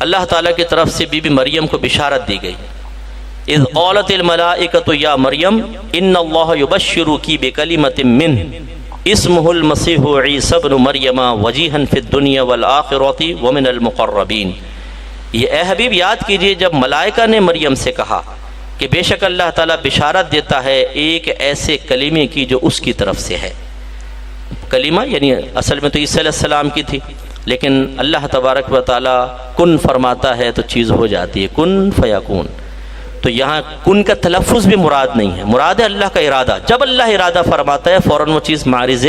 اللہ تعالیٰ کی طرف سے بی بی مریم کو بشارت دی گئی، اذ قالت الملائکۃ یا مریم ان اللہ یبشرکی بکلمۃ منہ اسمہ المسیح عیسی ابن مریم وجیہا فی الدنیا والآخرۃ ومن المقربین۔ یہ اے حبیب یاد کیجئے جب ملائکہ نے مریم سے کہا کہ بے شک اللہ تعالیٰ بشارت دیتا ہے ایک ایسے کلمے کی جو اس کی طرف سے ہے۔ کلمہ یعنی اصل میں تو عیسیٰ علیہ السلام کی تھی، لیکن اللہ تبارک و تعالیٰ کن فرماتا ہے تو چیز ہو جاتی ہے، کن فیکون۔ تو یہاں کن کا تلفظ بھی مراد نہیں ہے، مراد ہے اللہ کا ارادہ۔ جب اللہ ارادہ فرماتا ہے فوراً وہ چیز معرض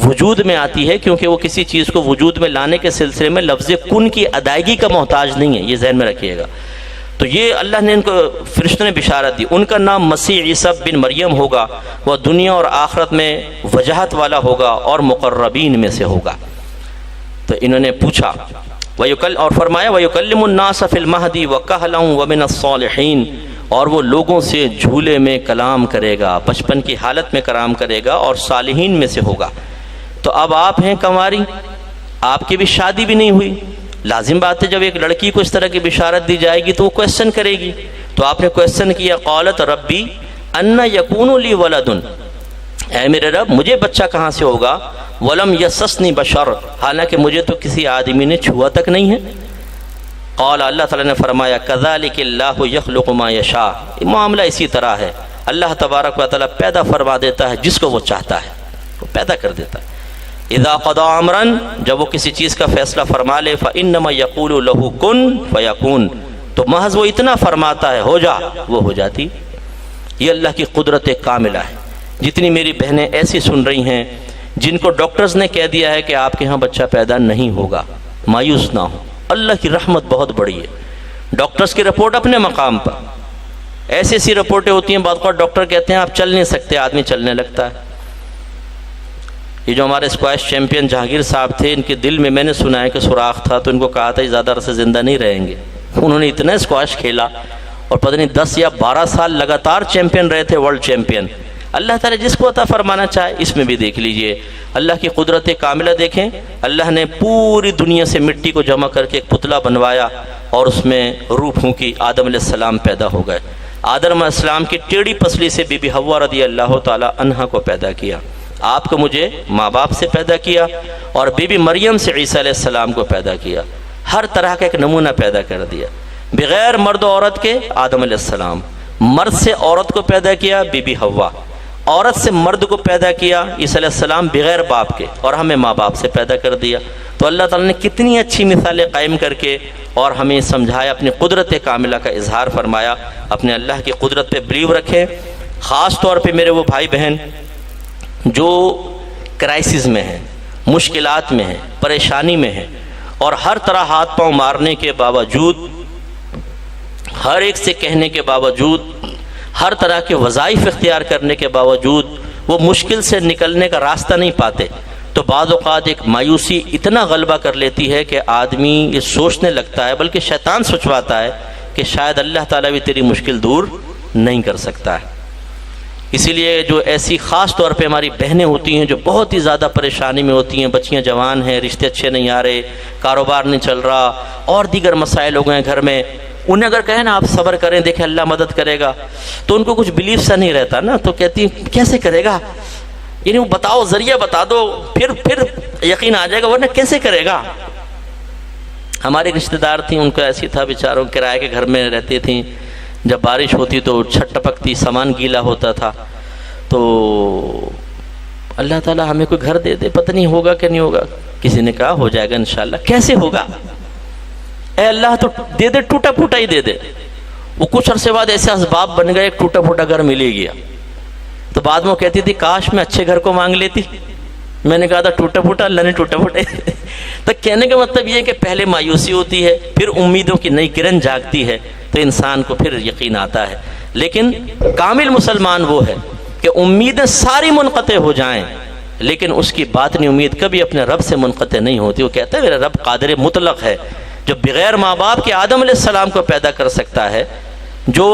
وجود میں آتی ہے، کیونکہ وہ کسی چیز کو وجود میں لانے کے سلسلے میں لفظ کن کی ادائیگی کا محتاج نہیں ہے، یہ ذہن میں رکھیے گا۔ تو یہ اللہ نے ان کو فرشتوں نے بشارت دی، ان کا نام مسیح عیسی بن مریم ہوگا، وہ دنیا اور آخرت میں وجاہت والا ہوگا اور مقربین میں سے ہوگا۔ تو انہوں نے پوچھا اور فرمایا وَيُكَلِّمُ النَّاسَ فِي الْمَهْدِ وَكَهْلًا وَمِنَ الصَّالِحِينَ، اور وہ لوگوں سے جھولے میں کلام کرے گا، بچپن کی حالت میں کلام کرے گا اور صالحین میں سے ہوگا۔ تو اب آپ ہیں کنواری، آپ کی بھی شادی بھی نہیں ہوئی، لازم بات ہے جب ایک لڑکی کو اس طرح کی بشارت دی جائے گی تو وہ کویسچن کرے گی۔ تو آپ نے کویسچن کیا، قالت ربی انا یکون لی ولد، اے میرے رب مجھے بچہ کہاں سے ہوگا، ولم یسسنی بشر، حالانکہ مجھے تو کسی آدمی نے چھوا تک نہیں ہے۔ قال، اللہ تعالیٰ نے فرمایا کذالک اللہ یخلق ما یشاء، معاملہ اسی طرح ہے، اللہ تبارک و تعالیٰ پیدا فرما دیتا ہے جس کو وہ چاہتا ہے، وہ پیدا کر دیتا ہے۔ اذا قضى امرا، جب وہ کسی چیز کا فیصلہ فرما لے، فانما یقول له کن فیکون، تو محض وہ اتنا فرماتا ہے ہو جا، وہ ہو جاتی۔ یہ اللہ کی قدرت کاملہ ہے۔ جتنی میری بہنیں ایسی سن رہی ہیں جن کو ڈاکٹرز نے کہہ دیا ہے کہ آپ کے ہاں بچہ پیدا نہیں ہوگا، مایوس نہ ہو، اللہ کی رحمت بہت بڑی ہے۔ ڈاکٹرز کی رپورٹ اپنے مقام پر، ایسی ایسی رپورٹیں ہوتی ہیں، بعض اوقات ڈاکٹر کہتے ہیں آپ چل نہیں سکتے، آدمی چلنے لگتا ہے۔ یہ جو ہمارے اسکواش چیمپئن جہانگیر صاحب تھے، ان کے دل میں نے سنا ہے کہ سوراخ تھا، تو ان کو کہا تھا زیادہ عرصے زندہ نہیں رہیں گے۔ انہوں نے اتنا اسکواش کھیلا اور پتہ نہیں 10 یا 12 سال لگاتار چیمپئن رہے تھے، ورلڈ چیمپئن۔ اللہ تعالیٰ جس کو عطا فرمانا چاہے، اس میں بھی دیکھ لیجئے اللہ کی قدرت کاملہ دیکھیں۔ اللہ نے پوری دنیا سے مٹی کو جمع کر کے ایک پتلا بنوایا اور اس میں روح پھونکی، آدم علیہ السلام پیدا ہو گئے۔ آدم علیہ السلام کی ٹیڑھی پسلی سے بی بی حوا رضی اللہ تعالیٰ عنہا کو پیدا کیا۔ آپ کو مجھے ماں باپ سے پیدا کیا اور بی بی مریم سے عیسیٰ علیہ السلام کو پیدا کیا، ہر طرح کا ایک نمونہ پیدا کر دیا۔ بغیر مرد و عورت کے آدم علیہ السلام، مرد سے عورت کو پیدا کیا بی بی حوا، عورت سے مرد کو پیدا کیا عیسیٰ علیہ السلام بغیر باپ کے، اور ہمیں ماں باپ سے پیدا کر دیا۔ تو اللہ تعالیٰ نے کتنی اچھی مثالیں قائم کر کے اور ہمیں سمجھایا، اپنی قدرت کاملہ کا اظہار فرمایا۔ اپنے اللہ کی قدرت پہ بلیو رکھیں، خاص طور پہ میرے وہ بھائی بہن جو کرائسس میں ہیں، مشکلات میں ہیں، پریشانی میں ہیں، اور ہر طرح ہاتھ پاؤں مارنے کے باوجود، ہر ایک سے کہنے کے باوجود، ہر طرح کے وظائف اختیار کرنے کے باوجود وہ مشکل سے نکلنے کا راستہ نہیں پاتے، تو بعض اوقات ایک مایوسی اتنا غلبہ کر لیتی ہے کہ آدمی یہ سوچنے لگتا ہے، بلکہ شیطان سوچواتا ہے کہ شاید اللہ تعالیٰ بھی تیری مشکل دور نہیں کر سکتا ہے۔ اسی لیے جو ایسی خاص طور پہ ہماری بہنیں ہوتی ہیں جو بہت ہی زیادہ پریشانی میں ہوتی ہیں، بچیاں جوان ہیں، رشتے اچھے نہیں آ رہے، کاروبار نہیں چل رہا، اور دیگر مسائل ہو گئے گھر میں، انہیں اگر کہیں نا آپ صبر کریں دیکھیں اللہ مدد کرے گا، تو ان کو کچھ بلیف سا نہیں رہتا نا، تو کہتی کیسے کرے گا، یعنی وہ بتاؤ، ذریعہ بتا دو، پھر یقین آ جائے گا، ورنہ کیسے کرے گا۔ ہمارے رشتہ دار تھیں، ان کا ایسی تھا بیچاروں، کرائے کے گھر میں رہتی تھیں، جب بارش ہوتی تو چھت ٹپکتی، سامان گیلا ہوتا تھا، تو اللہ تعالیٰ ہمیں کوئی گھر دے دے، پتہ نہیں ہوگا کہ نہیں ہوگا۔ کسی نے کہا ہو جائے گا انشاءاللہ۔ کیسے ہوگا؟ اے اللہ تو دے دے، ٹوٹا پھوٹا ہی دے دے۔ وہ کچھ عرصے بعد ایسے اسباب بن گئے، ایک ٹوٹا پھوٹا گھر مل ہی گیا۔ تو بعد میں وہ کہتی تھی کاش میں اچھے گھر کو مانگ لیتی۔ میں نے کہا تھا ٹوٹا پھوٹا، اللہ نے ٹوٹا پھوٹا تو کہنے کا مطلب یہ ہے کہ پہلے مایوسی ہوتی ہے، پھر امیدوں کی نئی کرن جاگتی ہے، تو انسان کو پھر یقین آتا ہے۔ لیکن کامل مسلمان وہ ہے کہ امیدیں ساری منقطع ہو جائیں لیکن اس کی باطنی امید کبھی اپنے رب سے منقطع نہیں ہوتی۔ وہ کہتا ہے میرا رب قادر مطلق ہے، جو بغیر ماں باپ کے آدم علیہ السلام کو پیدا کر سکتا ہے، جو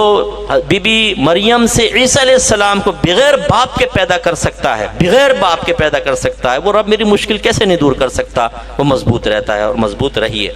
بی بی مریم سے عیسیٰ علیہ السلام کو بغیر باپ کے پیدا کر سکتا ہے، بغیر باپ کے پیدا کر سکتا ہے، وہ رب میری مشکل کیسے نہیں دور کر سکتا؟ وہ مضبوط رہتا ہے اور مضبوط رہیے۔